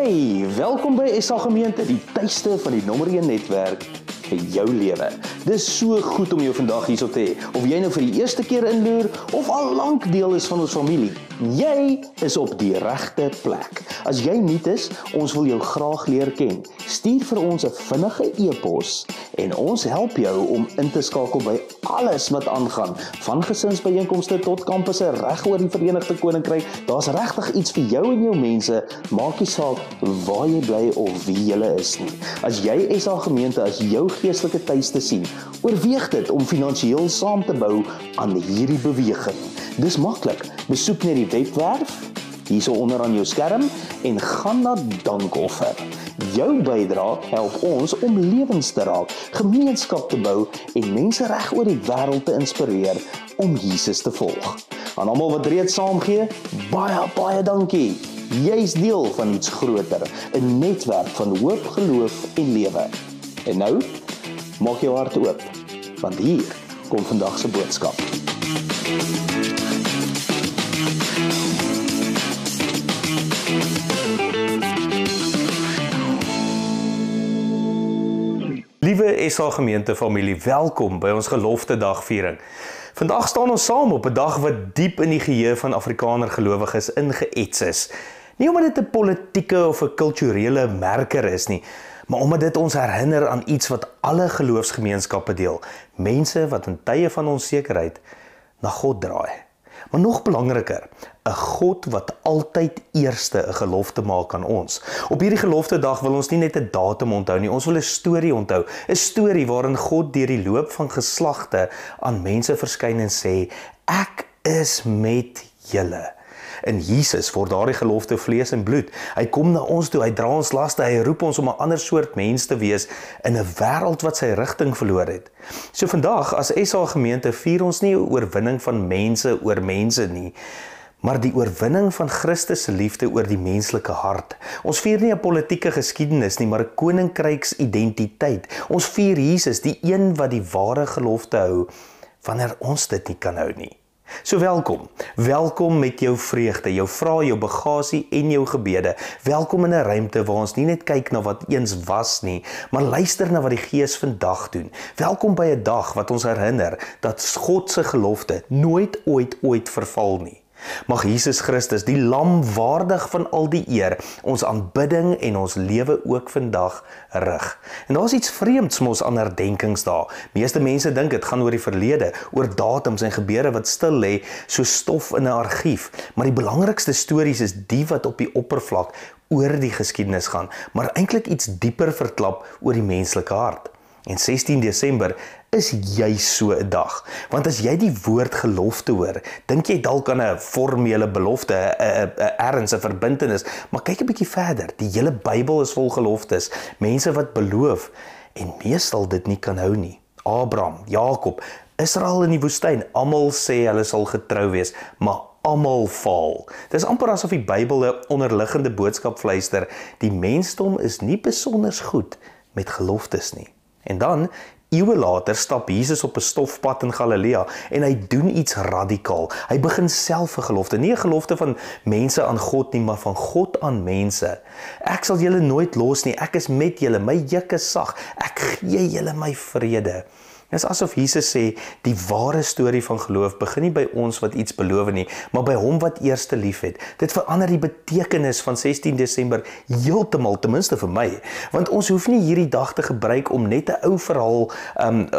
Hey, welkom by SA Gemeente, die tuiste van die nommer 1 netwerk vir jou lewe. Dis so goed om jou vandag hierso te hê, of jy nou vir die eerste keer inloer, of al lank deel is van ons familie. Jy is op die regte plek. As jy nuut is, ons wil jou graag leer ken. Stuur vir ons 'n vinnige e-pos en ons help jou om in te skakel by alles wat aangaan, van gesinsbyeenkomste tot kampusse reg oor die Verenigde Koninkryk. Daar's regtig iets vir jou en jou mense, maak nie saak waar jy bly of wie jy is nie. As jy SA Gemeente as jou geestelike tuiste sien, oorweeg dit om finansiëel saam te bou aan hierdie beweging. Dis maklik. Besoek net die webwerf hierso onder aan jou skerm en gaan na dankoffer. Jou bydrae help ons om lewens te raak, gemeenskap te bou en mense reg oor die wêreld te inspireer om Jesus te volg. Aan almal wat reeds saamgee, baie dankie. Jy's deel van iets groter, 'n netwerk van hoop, geloof en lewe. En nou, maak jou hart oop, want hier kom vandag se boodskap. Liewe SA Gemeente familie, welkom by ons gelofte dagviering. Vandag staan ons saam op 'n dag wat diep in die geheue van Afrikaner gelowiges ingeets is. Nie omdat dit 'n politieke of 'n kulturele merker is nie, maar omdat dit ons herinner aan iets wat alle geloofsgemeenskappe deel. Mense wat in tye van onsekerheid na God draai. Maar nog belangriker, 'n God wat altyd eerste 'n gelofte maak aan ons. Op hierdie gelofte dag wil ons nie net 'n datum onthou nie, ons wil 'n storie onthou. 'n Storie waarin God deur die loop van geslagte aan mense verskyn en sê, ek is met julle. In Jesus word daardie gelofte vlees en bloed. Hy kom na ons toe, hy dra ons laste, hy roep ons om 'n ander soort mens te wees in 'n wêreld wat sy rigting verloor het. So vandag as SA Gemeente vier ons nie 'n oorwinning van mense oor mense nie, maar die oorwinning van Christus se liefde oor die menslike hart. Ons vier nie 'n politieke geskiedenis nie, maar 'n koninkryksidentiteit. Ons vier Jesus, die een wat die ware gelofte hou, wanneer ons dit nie kan hou nie. So welkom met jou vreugde, jou vrae, jou bagasie en jou gebede. Welkom in 'n ruimte waar ons nie net kyk na wat eens was nie, maar luister na wat die Gees vandag doen. Welkom by 'n dag wat ons herinner dat God se gelofte nooit ooit verval nie. Mag Jesus Christus, die lam waardig van al die eer, ons aanbidding en ons lewe ook vandag rig. En daar's iets vreemds mos aan herdenkingsdae. Meeste mense dink dit gaan oor die verlede, oor datums en gebeure wat stil lê, so stof in 'n argief. Maar die belangrikste stories is die wat op die oppervlak oor die geskiedenis gaan, maar eintlik iets dieper verklap oor die menslike hart. En 16 Desember is juis so 'n dag. Want as jy die woord gelofte hoor, dink jy dalk aan 'n formele belofte, 'n erns, 'n verbintenis, maar kyk 'n bietjie verder. Die hele Bybel is vol geloftes, mense wat beloof en meestal dit nie kan hou nie. Abraham, Jakob, Israel in die woestyn, almal sê hulle sal getrou wees, maar almal faal. Dis amper asof die Bybel 'n onderliggende boodskap fluister, die mensdom is nie besonder goed met geloftes nie. En dan, eeue later, stap Jesus op 'n stofpad in Galilea en hy doen iets radikaal. Hy begin self 'n gelofte, nie 'n gelofte van mense aan God nie, maar van God aan mense. Ek sal julle nooit los nie, ek is met julle, my juk is sag, ek gee julle my vrede. Dit is asof Jesus sê, die ware storie van geloof begin nie by ons wat iets beloof nie, maar by hom wat eerste lief het. Dit verander die betekenis van 16 Desember heeltemal, ten minste vir my. Want ons hoef nie hierdie dag te gebruik om net 'n ou verhaal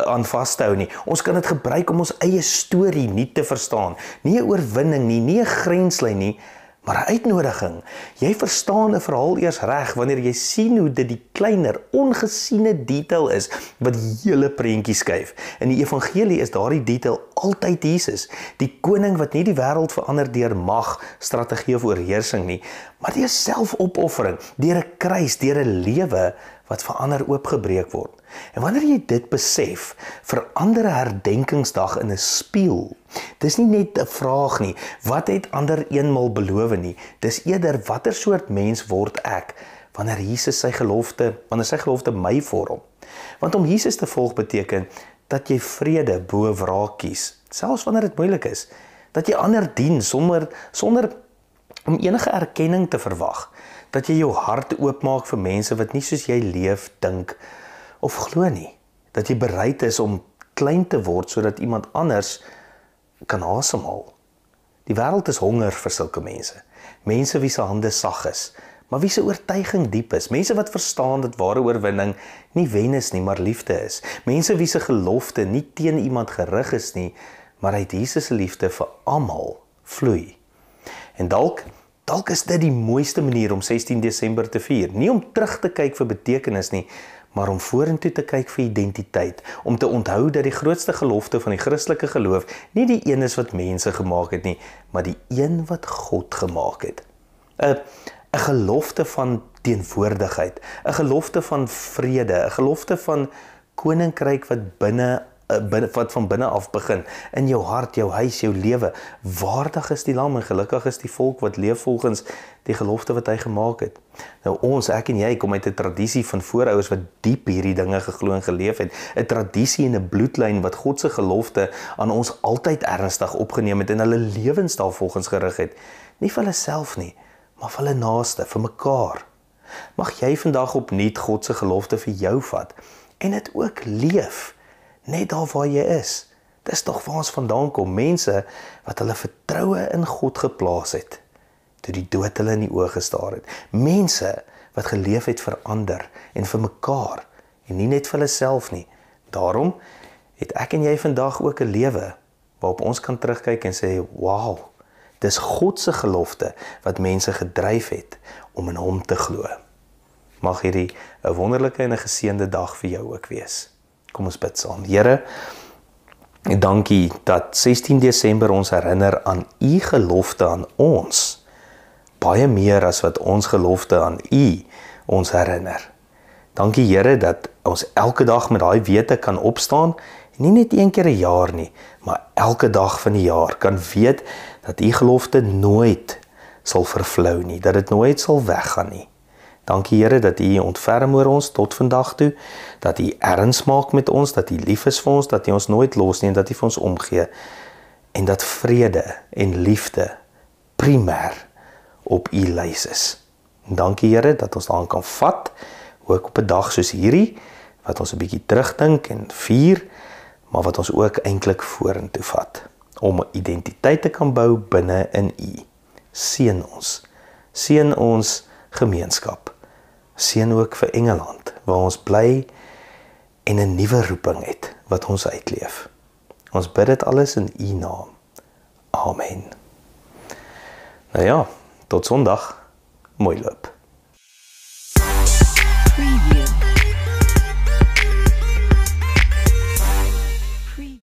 aan vas te hou nie. Ons kan dit gebruik om ons eie storie nie te verstaan. Nie 'n oorwinning nie 'n grenslyn nie, maar 'n uitnodiging. Jy verstaan 'n verhaal eers reg wanneer jy sien hoe dit die kleiner, ongesiene detail is wat die hele prentjie skuif. In die evangelie is daardie detail altyd Jesus, die koning wat nie die wêreld verander deur mag, strategie of oorheersing nie, maar deur selfopoffering, deur 'n kruis, deur 'n lewe wat verander oopgebreek word. En wanneer jy dit besef, verander 'n herdenkingsdag in 'n spieël. Dis nie net 'n vraag nie, wat het ander eenmal beloof nie, dis eerder watter soort mens word ek, wanneer sy gelofte my vorm. Want om Jesus te volg beteken, dat jy vrede bo wraak kies, selfs wanneer dit moeilik is, dat jy ander dien, sonder om enige erkenning te verwag, dat jy jou hart oopmaak vir mense wat nie soos jy leef, dink of glo nie, dat jy bereid is om klein te word, sodat iemand anders kan asemhaal. Die wêreld is honger vir sulke mense, mense wie se hande sag is, maar wie se oortuiging diep is, mense wat verstaan dat ware oorwinning nie wen is nie, maar liefde is, mense wie se gelofte nie teen iemand gerig is nie, maar uit Jesus se liefde vir almal vloei. En dalk is dit die mooiste manier om 16 Desember te vier, nie om terug te kyk vir betekenis nie, maar om vorentoe te kyk vir identiteit, om te onthou dat die grootste gelofte van die Christelike geloof nie die een is wat mense gemaak het nie, maar die een wat God gemaak het. 'n gelofte van teenwoordigheid, 'n gelofte van vrede, 'n gelofte van koninkryk wat van binne af begin, in jou hart, jou huis, jou lewe. Waardig is die lam en gelukkig is die volk wat leef volgens die gelofte wat hy gemaak het. Nou ek en jy kom uit 'n tradisie van voorouers wat diep hierdie dinge geglo en geleef het, 'n tradisie en 'n bloedlyn wat God se gelofte aan ons altyd ernstig opgeneem het en hulle lewens daarvolgens gerig het, nie vir hulle self nie, maar vir hulle naaste, vir mekaar. Mag jy vandag opnuut God se gelofte vir jou vat en dit ook leef, net daar waar jy is. Dis tog waar ons vandaan kom, mense wat hulle vertroue in God geplaas het, toe die dood hulle in die oë gestaar het. Mense wat geleef het vir ander en vir mekaar, en nie net vir hulle self nie. Daarom het ek en jy vandag ook 'n lewe, waarop ons kan terugkyk en sê, wow, dis God se gelofte wat mense gedryf het om in hom te glo. Mag hierdie 'n wonderlike en 'n geseënde dag vir jou ook wees. Kom ons bid saam. Here, dankie dat 16 Desember ons herinner aan u gelofte aan ons, baie meer as wat ons gelofte aan u ons herinner. Dankie Here dat ons elke dag met daai wete kan opstaan, nie net een keer 'n jaar nie, maar elke dag van die jaar kan weet dat u gelofte nooit sal vervlou nie, dat dit nooit sal weggaan nie. Dankie Here dat u ontferm oor ons tot vandag toe, dat u erns maak met ons, dat u lief is vir ons, dat u ons nooit los nie en dat u vir ons omgee, en dat vrede en liefde primêr op u lys is. Dankie Here dat ons daaraan kan vat, ook op 'n dag soos hierdie, wat ons 'n bietjie terugdink en vier, maar wat ons ook eintlik vorentoe vat, om 'n identiteit te kan bou binne in u. Seën ons gemeenskap, seën ook vir Engeland, waar ons bly en 'n nuwe roeping het, wat ons uitleef. Ons bid dit alles in u naam. Amen. Nou ja, tot Sondag, mooi loop.